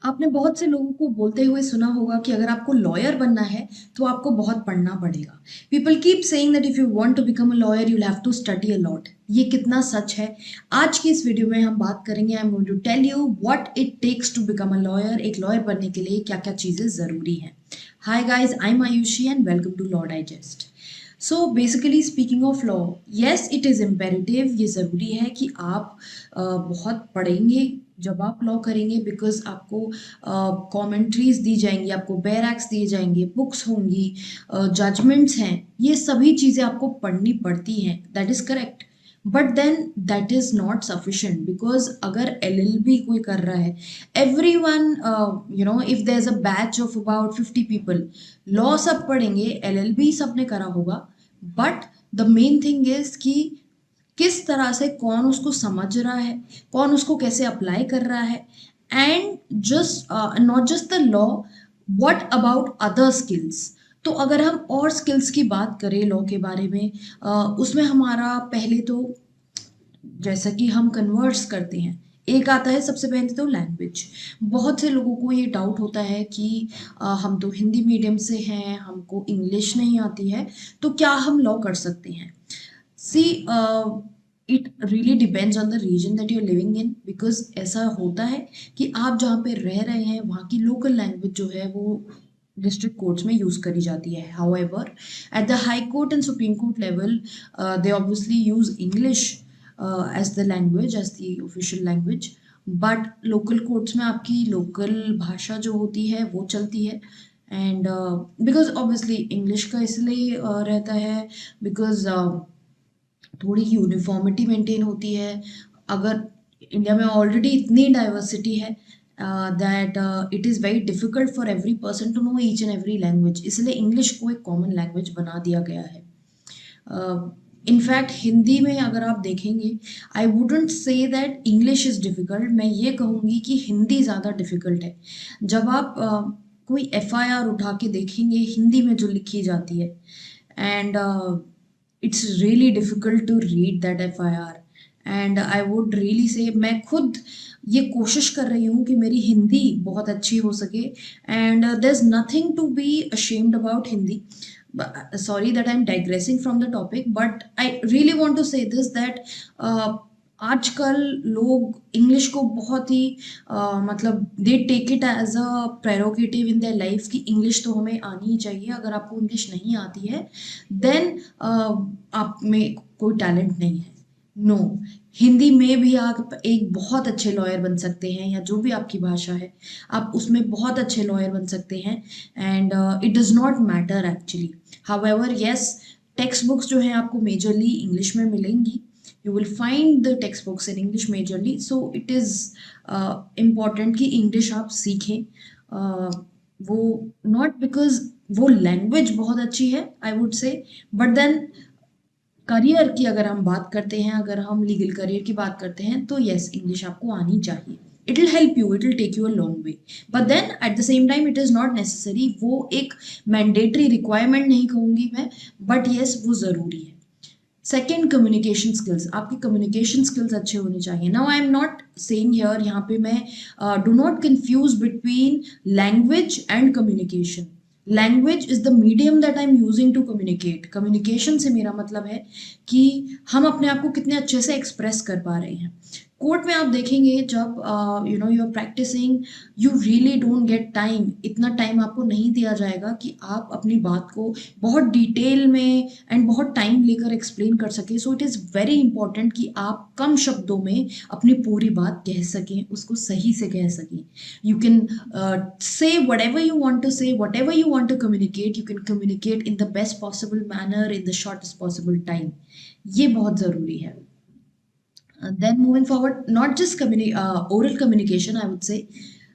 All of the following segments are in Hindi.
आपने बहुत से लोगों को बोलते हुए सुना होगा कि अगर आपको लॉयर बनना है तो आपको बहुत पढ़ना पड़ेगा। People keep saying that if you want to become a lawyer you have to study a lot. ये कितना सच है? आज की इस वीडियो में हम बात करेंगे। I am going to tell you what it takes to become a lawyer. एक लॉयर बनने के लिए क्या क्या चीज़ें ज़रूरी हैं। Hi guys, I am Ayushi and welcome to law digest. So basically speaking of law, yes it is imperative, ये ज़रूरी है कि आप बहुत पढ़ेंगे जब आप लॉ करेंगे, बिकॉज आपको कमेंट्रीज दी जाएंगी, आपको बेयर एक्ट्स दिए जाएंगे, बुक्स होंगी, जजमेंट्स हैं, ये सभी चीज़ें आपको पढ़नी पड़ती हैं। That is correct, but then that is not sufficient. Because अगर LLB कोई कर रहा है, every one, if there is a batch of about 50 people, law सब पढ़ेंगे, LLB सब ने करा होगा, but the main thing is कि किस तरह से कौन उसको समझ रहा है, कौन उसको कैसे अप्लाई कर रहा है, and just not just the law, what about other skills. तो अगर हम और स्किल्स की बात करें लॉ के बारे में, उसमें हमारा पहले तो, जैसा कि हम कन्वर्ट्स करते हैं, एक आता है सबसे पहले तो लैंग्वेज। बहुत से लोगों को ये डाउट होता है कि हम तो हिंदी मीडियम से हैं, हमको इंग्लिश नहीं आती है, तो क्या हम लॉ कर सकते हैं? See, it really depends on the region that you're living in, because ऐसा होता है कि आप जहाँ पे रह रहे हैं वहाँ की लोकल लैंग्वेज जो है वो डिस्ट्रिक्ट कोर्ट्स में यूज़ करी जाती है। However, at the High Court and Supreme Court level, they obviously use English as the language, as the official language. But local courts में आपकी लोकल भाषा जो होती है वो चलती है। एंड बिकॉज ऑब्वियसली इंग्लिश का इसलिए रहता है बिकॉज थोड़ी यूनिफॉर्मिटी मेंटेन होती है। अगर इंडिया में ऑलरेडी इतनी डाइवर्सिटी है that it is very difficult for every person to know each and every language, इसलिए इंग्लिश को एक कॉमन लैंग्वेज बना दिया गया है। इनफैक्ट हिंदी में अगर आप देखेंगे, I wouldn't say that English is difficult, मैं ये कहूँगी कि हिंदी ज़्यादा डिफ़िकल्ट है। जब आप कोई FIR उठा के देखेंगे हिंदी में जो लिखी जाती है, and it's really difficult to read that FIR। And I would really say, मैं खुद ये कोशिश कर रही हूँ कि मेरी हिंदी बहुत अच्छी हो सके, and there is nothing to be ashamed about Hindi. Sorry that I'm digressing from the topic, but I really want to say this that आजकल लोग इंग्लिश को बहुत ही मतलब they take it as a prerogative in their life कि इंग्लिश तो हमें आनी ही चाहिए, अगर आपको इंग्लिश नहीं आती है देन आप में कोई टैलेंट नहीं है। नो, हिंदी में भी आप एक बहुत अच्छे लॉयर बन सकते हैं, या जो भी आपकी भाषा है आप उसमें बहुत अच्छे लॉयर बन सकते हैं। And it does not matter actually. However yes, text books जो हैं आपको मेजरली इंग्लिश में मिलेंगी। You will find the text books in English majorly, so it is important कि इंग्लिश आप सीखें। वो नॉट बिकॉज वो लैंग्वेज बहुत अच्छी है I would say, but then career की अगर हम बात करते हैं, अगर हम लीगल करियर की बात करते हैं, तो येस इंग्लिश आपको आनी चाहिए। It will help you, it will take you a long way, but then at the same time it is not necessary. वो एक मैंडेटरी रिक्वायरमेंट नहीं कहूँगी मैं, बट येस वो ज़रूरी है। Second, communication skills. आपकी कम्युनिकेशन स्किल्स अच्छे होने चाहिए। Now I am not saying here, यहाँ पे मैं do not confuse between language and communication. Language is the medium that I am using to communicate. Communication से मेरा मतलब है कि हम अपने आप को कितने अच्छे से एक्सप्रेस कर पा रहे हैं। कोर्ट में आप देखेंगे जब you are practicing, you really don't get time. इतना टाइम आपको नहीं दिया जाएगा कि आप अपनी बात को बहुत डिटेल में एंड बहुत टाइम लेकर एक्सप्लेन कर सकें। So it is very important कि आप कम शब्दों में अपनी पूरी बात कह सकें, उसको सही से कह सकें। You can say whatever you want to say, whatever you want to communicate, you can communicate in the best possible manner in the shortest possible time. ये बहुत ज़रूरी है। Then moving forward, not just oral communication, I would say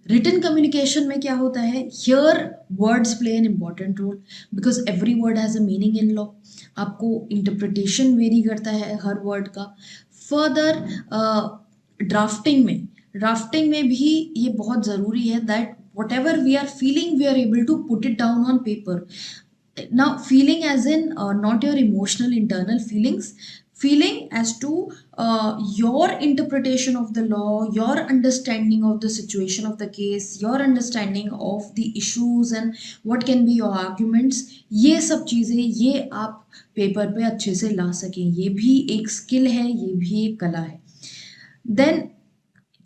written communication में क्या होता है, here words play an important role because every word has a meaning in law. आपको interpretation vary करता है हर word का। Further, ड्राफ्टिंग में भी ये बहुत ज़रूरी है that whatever we are feeling we are able to put it down on paper. Now feeling as in not your emotional internal feelings, feeling as to your interpretation of the law, your understanding of the situation of the case, your understanding of the issues and what can be your arguments, ये सब चीज़ें ये आप पेपर पे अच्छे से ला सकें, ये भी एक स्किल है, ये भी एक कला है। देन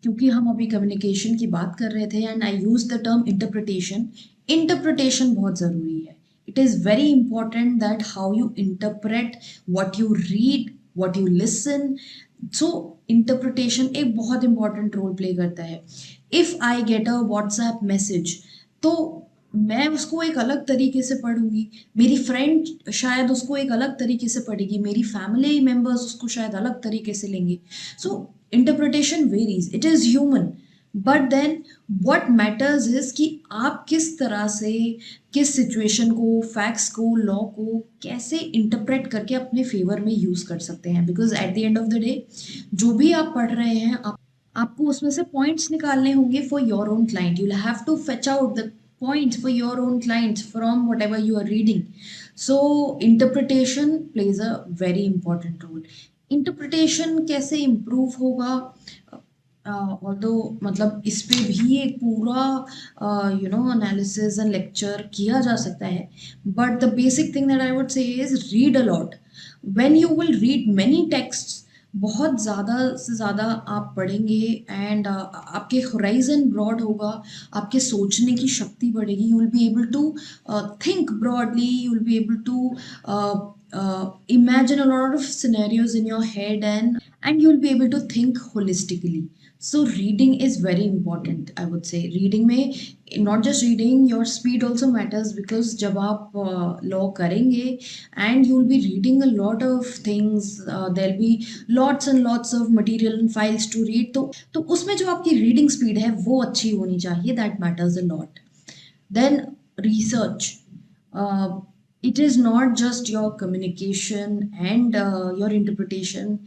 क्योंकि हम अभी कम्युनिकेशन की बात कर रहे थे and I use the term interpretation, interpretation बहुत ज़रूरी है। It is very important that how you interpret what you read, what you listen. So interpretation एक बहुत इंपॉर्टेंट रोल प्ले करता है। If I get a WhatsApp message तो मैं उसको एक अलग तरीके से पढ़ूंगी, मेरी फ्रेंड शायद उसको एक अलग तरीके से पढ़ेगी, मेरी फैमिली मेम्बर्स उसको शायद अलग तरीके से लेंगे। So interpretation varies, it is human, but then what matters is कि आप किस तरह से किस सिचुएशन को, फैक्ट्स को, लॉ को कैसे इंटरप्रेट करके अपने फेवर में यूज कर सकते हैं। Because at the end of the day जो भी आप पढ़ रहे हैं आपको उसमें से पॉइंट्स निकालने होंगे for your own client. You will have to fetch out the points for your own clients from whatever you are reading. So interpretation plays a very important role. Interpretation कैसे improve होगा, ऑल्दो मतलब इस पे भी एक पूरा एनालिसिस एंड लेक्चर किया जा सकता है, but the basic thing that I would से is read a lot. When you will read many texts, बहुत ज़्यादा से ज़्यादा आप पढ़ेंगे एंड आपके होराइजन ब्रॉड होगा, आपके सोचने की शक्ति बढ़ेगी, you will be able to think broadly, you will be able to imagine a lot of scenarios in your head and you'll be able to think holistically. So reading is very important, I would say. Reading में not just reading, your speed also matters, because जब आप law करेंगे and you'll be reading a lot of things, there'll be lots and lots of material and files to read, तो उसमें जो आपकी reading speed है वो अच्छी होनी चाहिए, that matters a lot. Then research. It is not just your communication and your interpretation.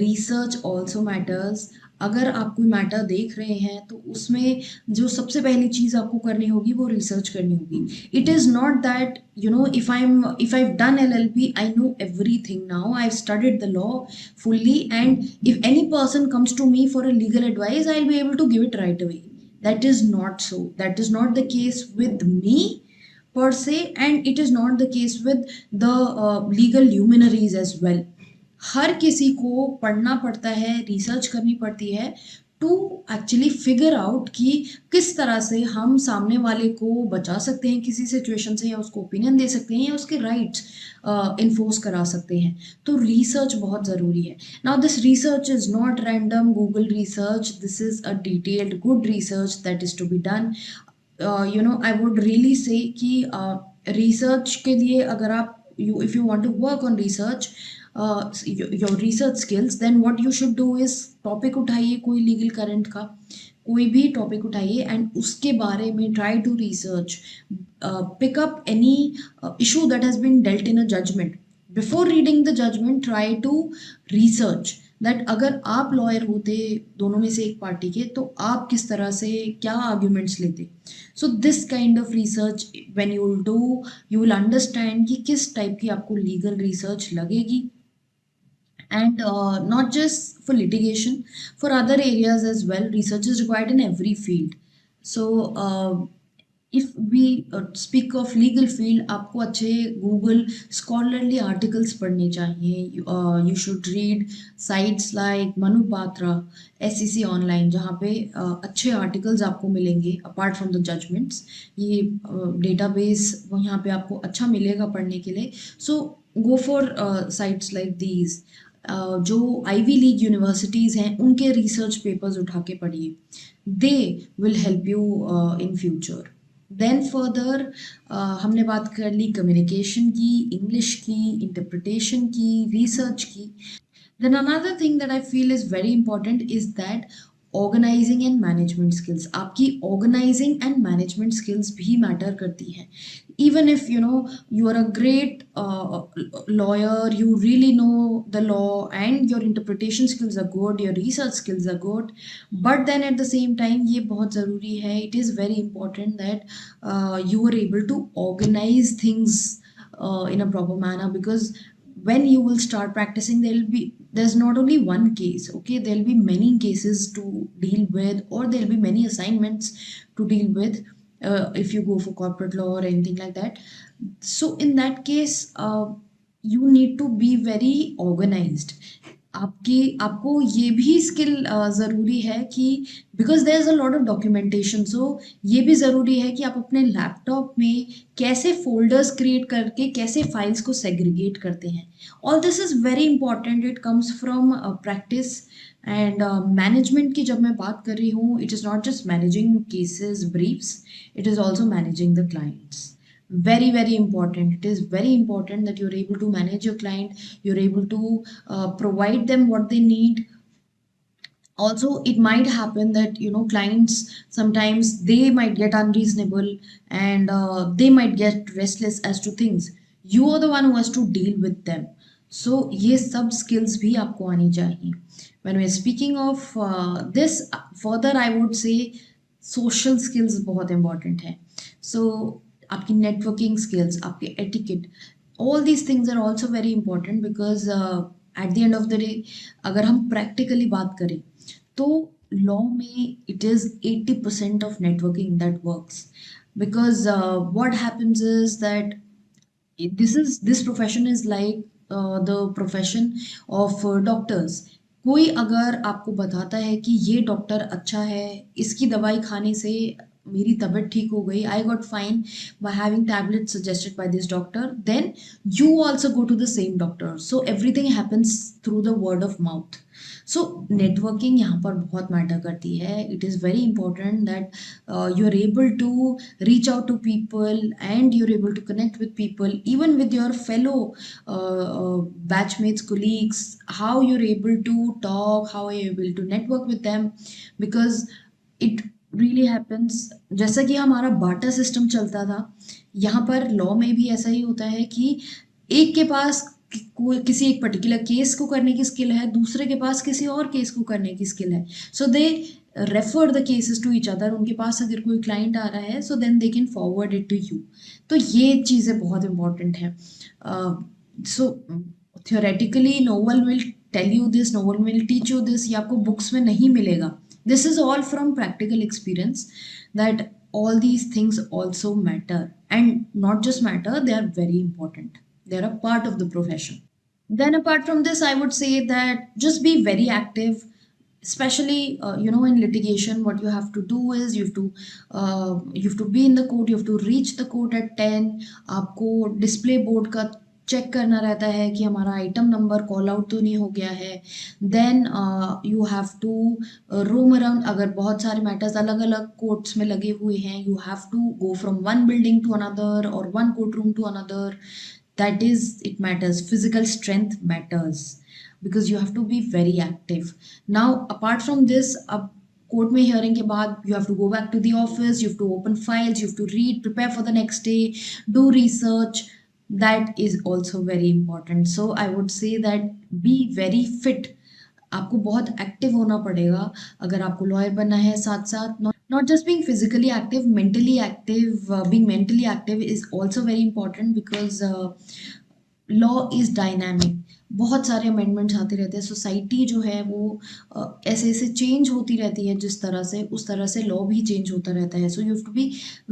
Research also matters. अगर आप कोई मैटर देख रहे हैं तो उसमें जो सबसे पहली चीज़ आपको करनी होगी वो रिसर्च करनी होगी। It is not that if I've done LLB, I know everything now, I've studied the law fully, and if any person comes to me for a legal advice, I'll be able to give it right away. That is not so. That is not the case with me per se, and it is not the case with the legal luminaries as well. हर किसी को पढ़ना पड़ता है, रिसर्च करनी पड़ती है टू एक्चुअली फिगर आउट कि किस तरह से हम सामने वाले को बचा सकते हैं किसी सिचुएशन से, या उसको ओपिनियन दे सकते हैं, या उसके राइट्स इन्फोर्स करा सकते हैं। तो रिसर्च बहुत ज़रूरी है। Now this research is not random Google research, this is a detailed good research that is to be done. I would really say कि रिसर्च के लिए अगर आप if you want to work on research, your research skills, then what you should do is topic उठाइए कोई लीगल करंट का, कोई भी टॉपिक उठाइए एंड उसके बारे में try to research, pick up any issue that has been dealt in a judgment. Before reading the judgment try to research that अगर आप लॉयर होते दोनों में से एक पार्टी के तो आप किस तरह से क्या आर्ग्यूमेंट्स लेते। So this kind of research when you will do, you will understand कि किस टाइप की आपको लीगल रिसर्च लगेगी। And not just for litigation, for other areas as well, research is required in every field. So if we speak of legal field, आपको अच्छे Google scholarly articles पढ़ने चाहिए। You should read sites like Manu Patra, SEC Online, जहाँ पे अच्छे articles आपको मिलेंगे apart from the judgments। ये database यहाँ पे आपको अच्छा मिलेगा पढ़ने के लिए। So go for sites like these। जो आईवी लीग यूनिवर्सिटीज़ हैं उनके रिसर्च पेपर्स उठा के पढ़िए, they will help you in future. Then further हमने बात कर ली कम्युनिकेशन की, इंग्लिश की, इंटरप्रिटेशन की, रिसर्च की। Then another thing that I feel is very important is that organising and management skills. आपकी ऑर्गेनाइजिंग एंड मैनेजमेंट स्किल्स भी मैटर करती हैं। Even if you are a great lawyer, you really know the law and your interpretation skills are good, your research skills are good, but then at the same time ये बहुत ज़रूरी है, it is very important that you are able to organize things in a proper manner, because when you will start practicing, there's not only one case, okay, there'll be many cases to deal with, or there'll be many assignments to deal with, if you go for corporate law or anything like that. So in that case, you need to be very organized. आपको ये भी स्किल ज़रूरी है कि because there is a lot of documentation, so ये भी ज़रूरी है कि आप अपने लैपटॉप में कैसे फोल्डर्स क्रिएट करके कैसे फाइल्स को सेग्रीगेट करते हैं. All this is very important. It comes from practice and management की. जब मैं बात कर रही हूँ, it is not just managing cases briefs, it is also managing the clients. Very very important. It is very important that you're able to manage your client, you're able to provide them what they need. Also, it might happen that clients sometimes they might get unreasonable, and they might get restless as to things. You are the one who has to deal with them. So ये सब skills भी आपको आनी चाहिए. When we're speaking of this, further I would say social skills बहुत important है. So आपकी नेटवर्किंग स्किल्स, आपके etiquette, all these things are also very important. Because at the end of the day, अगर हम प्रैक्टिकली बात करें तो लॉ में it is 80% of networking that works. Because what happens is that this profession is like the profession of doctors. कोई अगर आपको बताता है कि ये डॉक्टर अच्छा है, इसकी दवाई खाने से मेरी तबीयत ठीक हो गई, I got fine by having tablets suggested by this doctor, then you also go to the same doctor. So everything happens through the word of mouth. So networking यहाँ पर बहुत मैटर करती है. It is very important that you are able to reach out to people and you're able to connect with people, even with your fellow batchmates, colleagues, how you're able to talk, how are you able to network with them. Because it really happens, जैसा कि हमारा बाटा सिस्टम चलता था, यहाँ पर लॉ में भी ऐसा ही होता है कि एक के पास कोई किसी एक पर्टिकुलर केस को करने की स्किल है, दूसरे के पास किसी और केस को करने की स्किल है. So they refer the cases to each other. उनके पास अगर कोई क्लाइंट आ रहा है, so then they can forward it to you. तो ये चीज़ें बहुत इंपॉर्टेंट है. So theoretically no one will tell you this, no one will teach you this. ये आपको बुक्स में नहीं मिलेगा. This is all from practical experience, that all these things also matter, and not just matter, they are very important. They are a part of the profession. Then apart from this, I would say that just be very active, especially in litigation. What you have to do is you have to be in the court, you have to reach the court at 10. आपको display board का चेक करना रहता है कि हमारा आइटम नंबर कॉल आउट तो नहीं हो गया है. Then you have to roam around. अगर बहुत सारे मैटर्स अलग अलग कोर्ट्स में लगे हुए हैं, you have to go from one building to another और one court room to another. That is, it matters. Physical strength matters because you have to be very active. Now apart from this, अब कोर्ट में हियरिंग के बाद you have to go back to the office, you have to open files, you have to read, prepare for the next day, do research. That is also very important. So I would say that be very fit. आपको बहुत एक्टिव होना पड़ेगा अगर आपको लॉयर बनना है. साथ साथ not just being physically active, mentally active. Being mentally active is also very important because law is dynamic. बहुत सारे अमेंडमेंट्स आते रहते हैं. सोसाइटी जो है वो ऐसे ऐसे चेंज होती रहती है. जिस तरह से, उस तरह से लॉ भी चेंज होता रहता है. So you have to be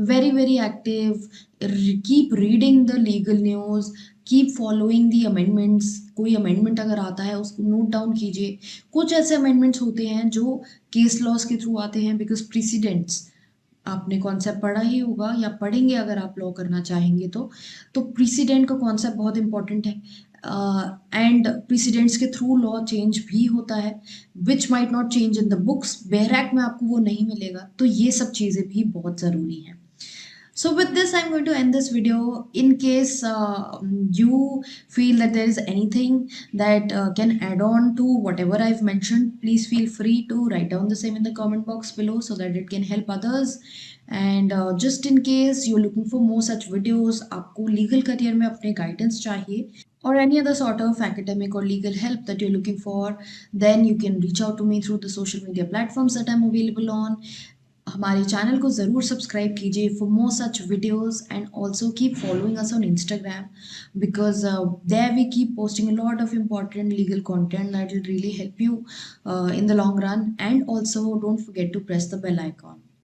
very very active. Keep reading the legal news, keep following the amendments. कोई अमेंडमेंट अगर आता है उसको नोट डाउन कीजिए. कुछ ऐसे अमेंडमेंट्स होते हैं जो केस लॉज के थ्रू आते हैं बिकॉज प्रेसिडेंट्स, आपने कॉन्सेप्ट पढ़ा ही होगा या पढ़ेंगे अगर आप लॉ करना चाहेंगे तो प्रेसिडेंट का कॉन्सेप्ट बहुत इंपॉर्टेंट है. एंड प्रेसिडेंट्स के थ्रू लॉ चेंज भी होता है, which might not change in the books. Bare act में आपको वो नहीं मिलेगा. तो ये सब चीज़ें भी बहुत ज़रूरी हैं. So with this, I'm going to end this video. In case you feel that there is anything that can add on to whatever I've mentioned, please feel free to write down the same in the comment box below so that it can help others. And just in case you're looking for more such videos, आपको legal career में अपने guidance चाहिए, or any other sort of academic or legal help that you're looking for, then you can reach out to me through the social media platforms that I'm available on. हमारे चैनल को ज़रूर सब्सक्राइब कीजिए for more such videos and also keep following us on Instagram because there we keep posting a lot of important legal content that will really help you in the long run, and also don't forget to press the bell icon.